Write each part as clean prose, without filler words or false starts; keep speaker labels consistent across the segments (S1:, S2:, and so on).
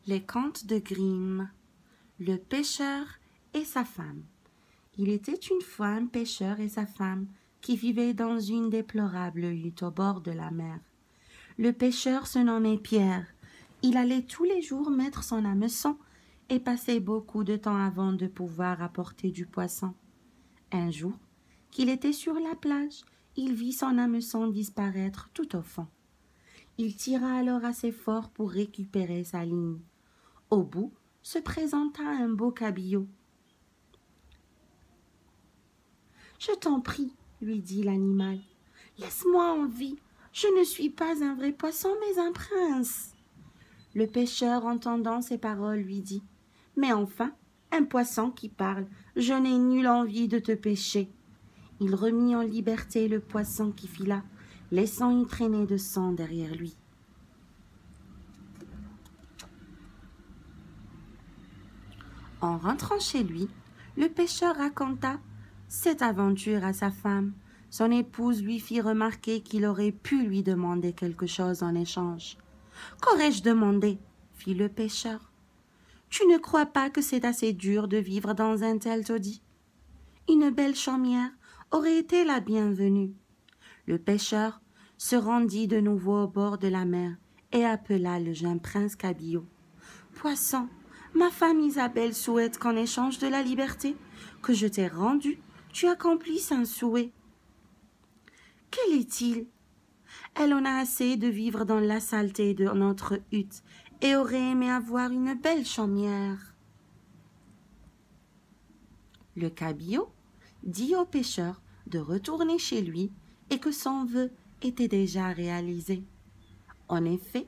S1: Les contes de Grimm. Le pêcheur et sa femme. Il était une fois un pêcheur et sa femme qui vivaient dans une déplorable hutte au bord de la mer. Le pêcheur se nommait Pierre. Il allait tous les jours mettre son hameçon et passait beaucoup de temps avant de pouvoir apporter du poisson. Un jour, qu'il était sur la plage, il vit son hameçon disparaître tout au fond. Il tira alors assez fort pour récupérer sa ligne. Au bout se présenta un beau cabillaud. « Je t'en prie, lui dit l'animal, laisse-moi en vie. Je ne suis pas un vrai poisson, mais un prince. » Le pêcheur, entendant ces paroles, lui dit, « Mais enfin, un poisson qui parle, je n'ai nulle envie de te pêcher. » Il remit en liberté le poisson qui fila, laissant une traînée de sang derrière lui. En rentrant chez lui, le pêcheur raconta cette aventure à sa femme. Son épouse lui fit remarquer qu'il aurait pu lui demander quelque chose en échange. « Qu'aurais-je demandé ?» fit le pêcheur. « Tu ne crois pas que c'est assez dur de vivre dans un tel taudis ? Une belle chaumière aurait été la bienvenue. » Le pêcheur se rendit de nouveau au bord de la mer et appela le jeune prince Cabillaud. « Poisson, ma femme Isabelle souhaite qu'en échange de la liberté que je t'ai rendue, tu accomplisses un souhait. » « Quel est-il ? » ?»« Elle en a assez de vivre dans la saleté de notre hutte et aurait aimé avoir une belle chaumière. » Le cabillaud dit au pêcheur de retourner chez lui et que son vœu était déjà réalisé. En effet,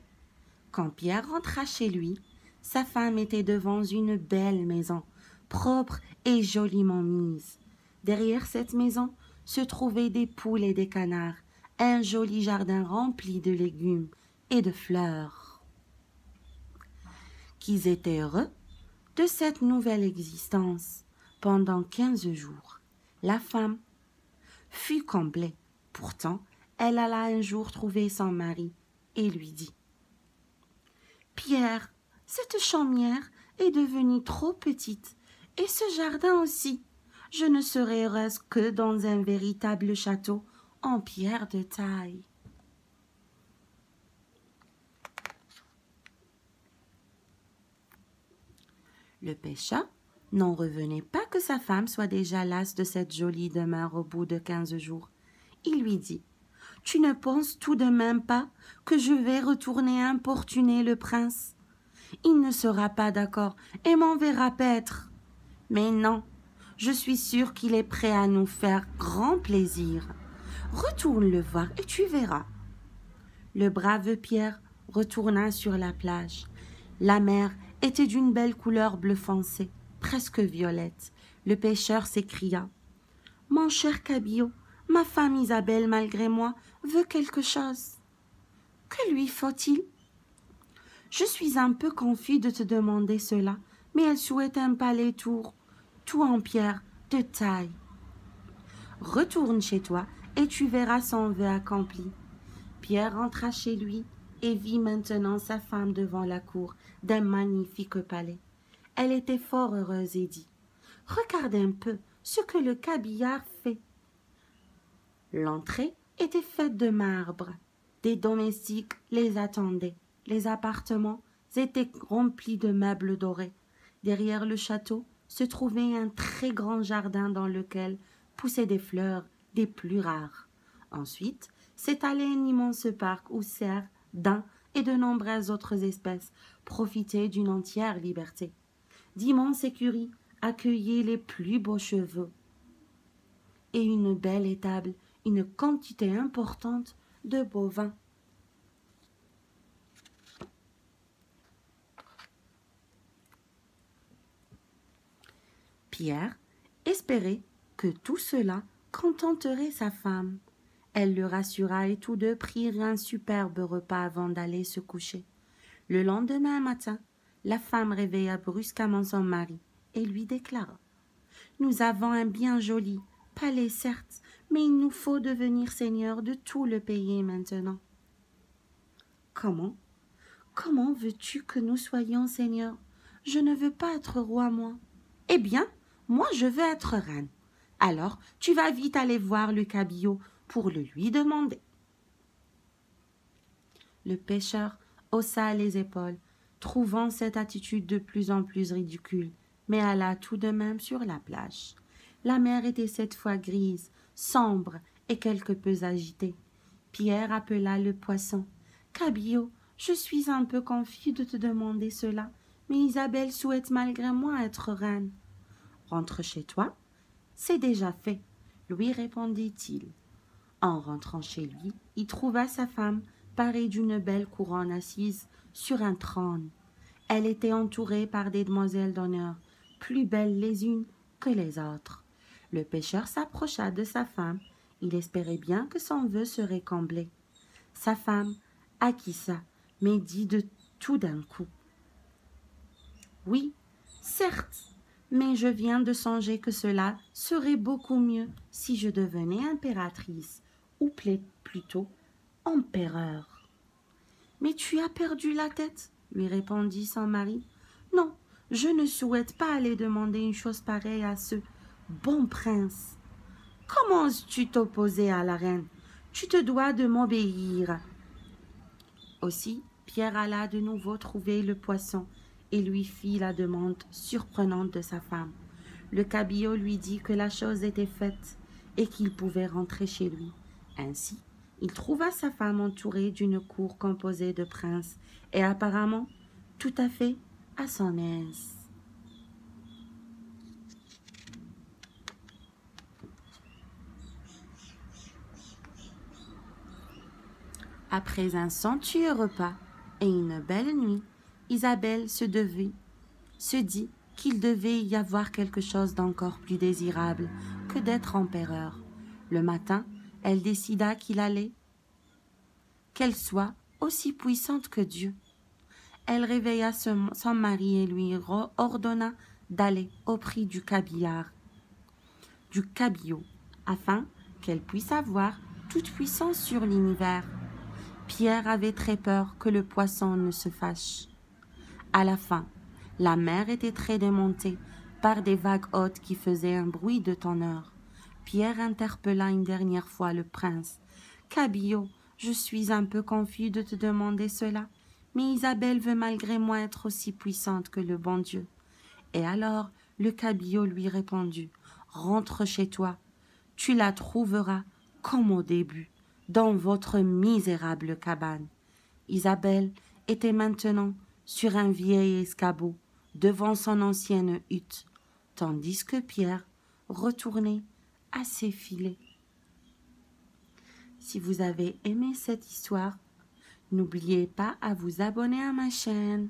S1: quand Pierre rentra chez lui, sa femme était devant une belle maison, propre et joliment mise. Derrière cette maison se trouvaient des poules et des canards, un joli jardin rempli de légumes et de fleurs. Qu'ils étaient heureux de cette nouvelle existence pendant 15 jours. La femme fut comblée. Pourtant, elle alla un jour trouver son mari et lui dit « Pierre, cette chaumière est devenue trop petite, et ce jardin aussi. Je ne serai heureuse que dans un véritable château en pierre de taille. » Le pêcheur n'en revenait pas que sa femme soit déjà lasse de cette jolie demeure au bout de 15 jours. Il lui dit « Tu ne penses tout de même pas que je vais retourner importuner le prince ? Il ne sera pas d'accord et m'enverra paître. Mais non, je suis sûre qu'il est prêt à nous faire grand plaisir. Retourne le voir et tu verras. » Le brave Pierre retourna sur la plage. La mer était d'une belle couleur bleu foncé, presque violette. Le pêcheur s'écria « Mon cher Cabillaud, ma femme Isabelle, malgré moi, veut quelque chose. Que lui faut-il ? Je suis un peu confus de te demander cela, mais elle souhaite un palais tout en pierre, de taille. Retourne chez toi et tu verras son vœu accompli. » Pierre rentra chez lui et vit maintenant sa femme devant la cour d'un magnifique palais. Elle était fort heureuse et dit « Regarde un peu ce que le cabillard fait. » L'entrée était faite de marbre. Des domestiques les attendaient. Les appartements étaient remplis de meubles dorés. Derrière le château se trouvait un très grand jardin dans lequel poussaient des fleurs des plus rares. Ensuite, s'étalait un immense parc où cerfs, daims et de nombreuses autres espèces profitaient d'une entière liberté. D'immenses écuries accueillaient les plus beaux chevaux et une belle étable, une quantité importante de bovins. Pierre espérait que tout cela contenterait sa femme. Elle le rassura et tous deux prirent un superbe repas avant d'aller se coucher. Le lendemain matin, la femme réveilla brusquement son mari et lui déclara « Nous avons un bien joli palais, certes, mais il nous faut devenir seigneurs de tout le pays maintenant. »« Comment ? Comment veux-tu que nous soyons, Seigneur? Je ne veux pas être roi, moi. Eh bien, moi je veux être reine. Alors, tu vas vite aller voir le cabillaud pour le lui demander. Le pêcheur haussa les épaules, trouvant cette attitude de plus en plus ridicule, mais alla tout de même sur la plage. La mer était cette fois grise, sombre et quelque peu agitée. Pierre appela le poisson. « Cabillaud, je suis un peu confus de te demander cela, mais Isabelle souhaite malgré moi être reine. »« Rentre chez toi, c'est déjà fait, » lui répondit-il. En rentrant chez lui, il trouva sa femme parée d'une belle couronne assise sur un trône. Elle était entourée par des demoiselles d'honneur, plus belles les unes que les autres. Le pêcheur s'approcha de sa femme. Il espérait bien que son vœu serait comblé. Sa femme acquiesça, mais dit de tout d'un coup. « Oui, certes, mais je viens de songer que cela serait beaucoup mieux si je devenais impératrice, ou plutôt empereur. »« Mais tu as perdu la tête, » lui répondit son mari. « Non, je ne souhaite pas aller demander une chose pareille à ce bon prince. Comment oses-tu t'opposer à la reine? Tu te dois de m'obéir. » Aussi, Pierre alla de nouveau trouver le poisson et lui fit la demande surprenante de sa femme. Le cabillaud lui dit que la chose était faite et qu'il pouvait rentrer chez lui. Ainsi, il trouva sa femme entourée d'une cour composée de princes et apparemment tout à fait à son aise. Après un somptueux repas et une belle nuit, Isabelle se dit qu'il devait y avoir quelque chose d'encore plus désirable que d'être empereur. Le matin, elle décida qu'elle soit aussi puissante que Dieu. Elle réveilla son mari et lui ordonna d'aller au prix du cabillaud, afin qu'elle puisse avoir toute puissance sur l'univers. Pierre avait très peur que le poisson ne se fâche. À la fin, la mer était très démontée par des vagues hautes qui faisaient un bruit de tonnerre. Pierre interpella une dernière fois le prince. « Cabillaud, je suis un peu confus de te demander cela, mais Isabelle veut malgré moi être aussi puissante que le bon Dieu. » Et alors le cabillaud lui répondit. « Rentre chez toi, tu la trouveras comme au début, dans votre misérable cabane. » Isabelle était maintenant sur un vieil escabeau devant son ancienne hutte, tandis que Pierre retournait à ses filets. Si vous avez aimé cette histoire, n'oubliez pas à vous abonner à ma chaîne.